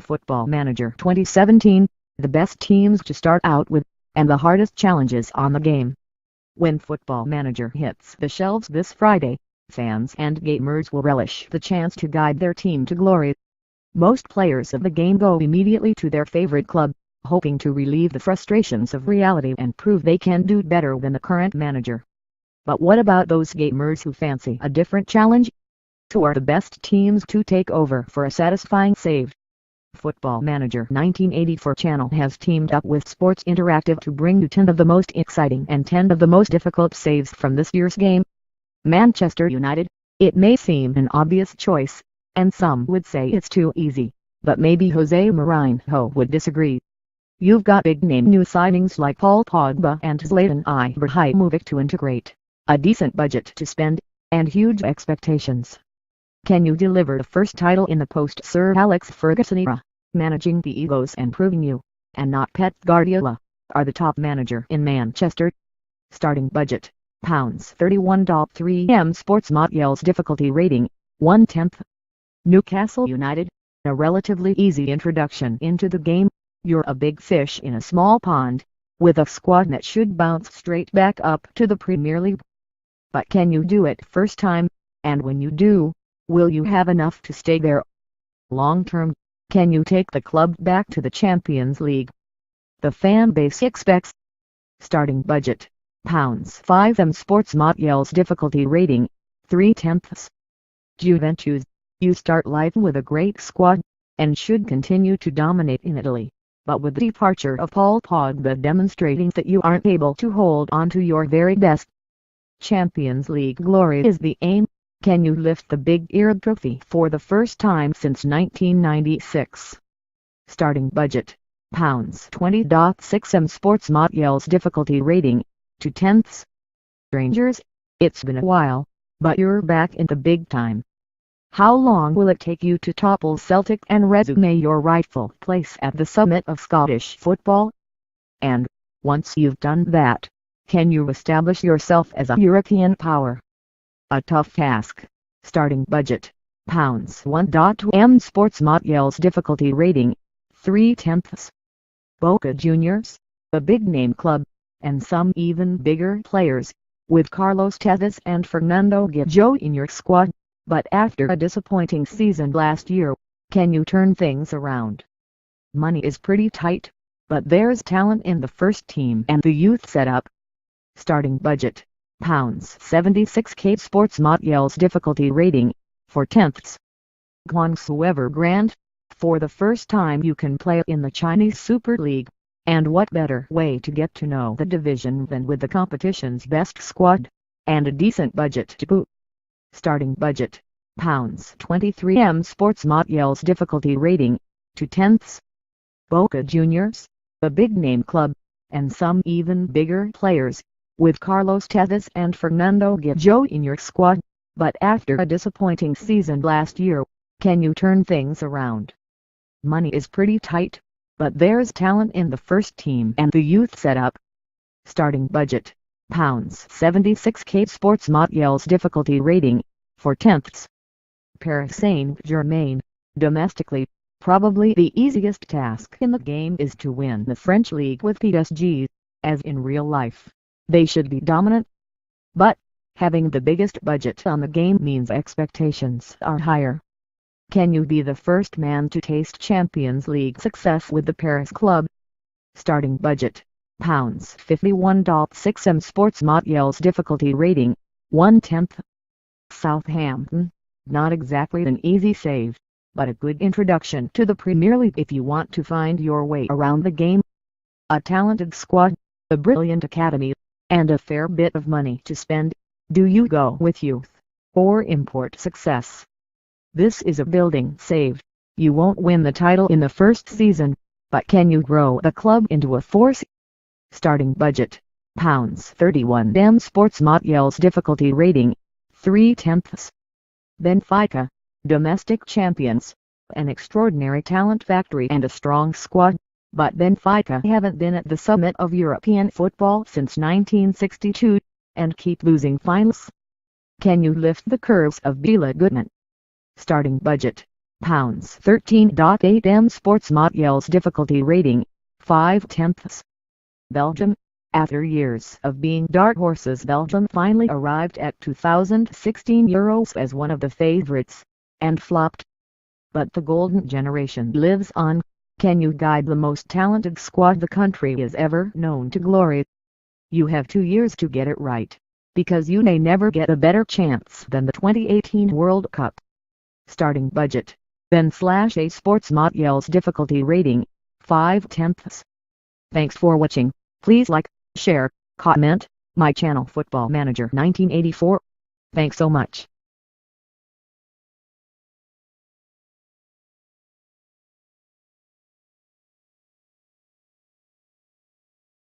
Football Manager 2017, the best teams to start out with, and the hardest challenges on the game. When Football Manager hits the shelves this Friday, fans and gamers will relish the chance to guide their team to glory. Most players of the game go immediately to their favorite club, hoping to relieve the frustrations of reality and prove they can do better than the current manager. But what about those gamers who fancy a different challenge? Who are the best teams to take over for a satisfying save? Football Manager 1984 channel has teamed up with Sports Interactive to bring you 10 of the most exciting and 10 of the most difficult saves from this year's game. Manchester United. It may seem an obvious choice, and some would say it's too easy, but maybe Jose Mourinho would disagree. You've got big-name new signings like Paul Pogba and Zlatan Ibrahimovic to integrate, a decent budget to spend, and huge expectations. Can you deliver the first title in the post-Sir Alex Ferguson era? Managing the egos and proving you, and not Pep Guardiola, are the top manager in Manchester. Starting budget, £31.3. Sports Model's difficulty rating, 1/10. Newcastle United, a relatively easy introduction into the game. You're a big fish in a small pond, with a squad that should bounce straight back up to the Premier League. But can you do it first time, and when you do, will you have enough to stay there? Long term, can you take the club back to the Champions League? The fan base expects. Starting budget, £5. Sports Model's difficulty rating, 3/10. Juventus, you start life with a great squad, and should continue to dominate in Italy, but with the departure of Paul Pogba demonstrating that you aren't able to hold on to your very best. Champions League glory is the aim. Can you lift the Big Ear trophy for the first time since 1996? Starting budget, £20.6. Sports Model's difficulty rating, 2/10. Rangers, it's been a while, but you're back in the big time. How long will it take you to topple Celtic and resume your rightful place at the summit of Scottish football? And, once you've done that, can you establish yourself as a European power? A tough task. Starting budget, £1.2. Sports Model's difficulty rating, 3/10. Boca Juniors, a big-name club, and some even bigger players, with Carlos Tevez and Fernando Guillo in your squad. But after a disappointing season last year, can you turn things around? Money is pretty tight, but there's talent in the first team and the youth setup. Starting budget, £76. Sports Model's difficulty rating, 4/10. Guangzhou Evergrande, for the first time you can play in the Chinese Super League, and what better way to get to know the division than with the competition's best squad, and a decent budget to boot. Starting budget, £23. Sports Model's difficulty rating, 2/10. Boca Juniors, a big-name club, and some even bigger players, with Carlos Tevez and Fernando Guillo in your squad. But after a disappointing season last year, can you turn things around? Money is pretty tight, but there's talent in the first team and the youth setup. Starting budget, £76. Sports Model's difficulty rating, 4/10. Paris Saint-Germain, domestically, probably the easiest task in the game is to win the French league with PSG, as in real life, they should be dominant. But, having the biggest budget on the game means expectations are higher. Can you be the first man to taste Champions League success with the Paris club? Starting budget, £51.6. Sports Model's difficulty rating, 1/10. Southampton, not exactly an easy save, but a good introduction to the Premier League if you want to find your way around the game. A talented squad, a brilliant academy, and a fair bit of money to spend. Do you go with youth, or import success? This is a building save. You won't win the title in the first season, but can you grow the club into a force? Starting budget, £31. Sports Model's difficulty rating, 3/10. Benfica, domestic champions, an extraordinary talent factory and a strong squad, but Benfica haven't been at the summit of European football since 1962, and keep losing finals. Can you lift the curves of Bela Gutmann? Starting budget, pounds 13.8 M Sports Modules difficulty rating, 5/10. Belgium. After years of being dark horses, Belgium finally arrived at 2016 Euros as one of the favourites, and flopped. But the golden generation lives on. Can you guide the most talented squad the country is ever known to glory? You have 2 years to get it right, because you may never get a better chance than the 2018 World Cup. Starting budget, Ben/A Sports Modules difficulty rating, 5/10. Thanks for watching. Please like, share, comment my channel Football Manager 1984. Thanks so much.